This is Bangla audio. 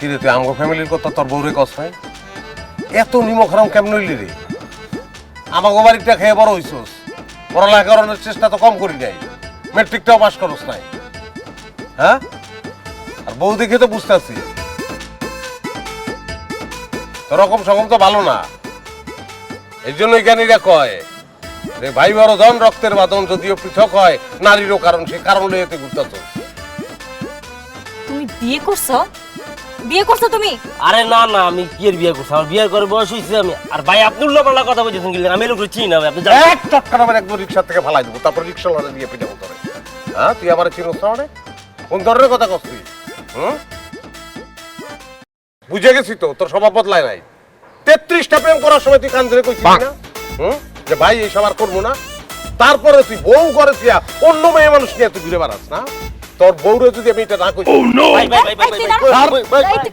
কিরে তুই আমগো ফ্যামিলির কথা তোর বউরে কস নাই? এত নিমক হারাম কেমন হইলি রে? আমাগো বাড়িটা খেয়ে বড় হইছস, পড়ালেখা করানোর চেষ্টা তো কম করি নাই, ম্যাট্রিকটাও পাস করস নাই, হ্যাঁ? আর বউ দেখে তো বুঝতেছি তোর রকম সকম তো ভালো না। এই জন্যই জ্ঞানীরা কয় যে ভাই বড় ধন রক্তের বাঁধন যদিও পৃথক হয়, নারীরও কারণ, সে কারণ লইতে ঘুরতেছ। তুমি বিয়ে করছো? বিয়ে করছো তুমি? আরে না না, আমি কি এর বিয়ে করছি? আমার বিয়ের করে বয়স হয়েছে আমি। আর ভাই আপনি উল্লাপাল্লা কথা বলছেন কি? আমি লোক চিনি না ভাই, আপনি জানেন। এক চটকার আমার একদম রিক্সা থেকে ফালাই দেবো, তারপর রিক্সা লড়ে দিয়ে পিটাবো তোরে। হ্যাঁ, তুই আমার চিনস না? মানে কোন ধরনের কথা কস তুই? বুঝে গেছি তো, তোর স্বভাব বদলায় নাই। 33টা প্রেম করার সময় তুই কান ধরে কইছিস না যে ভাই এই সবার করবো না? তারপরে তুই বউ করে তুই অন্য মেয়ে মানুষ নিয়ে তুই ঘুরে বেড়াস না? তোর বউরে যদি আমি এটা না কই, ভাই ভাই ভাই ভাই ভাই ভাই ভাই ভাই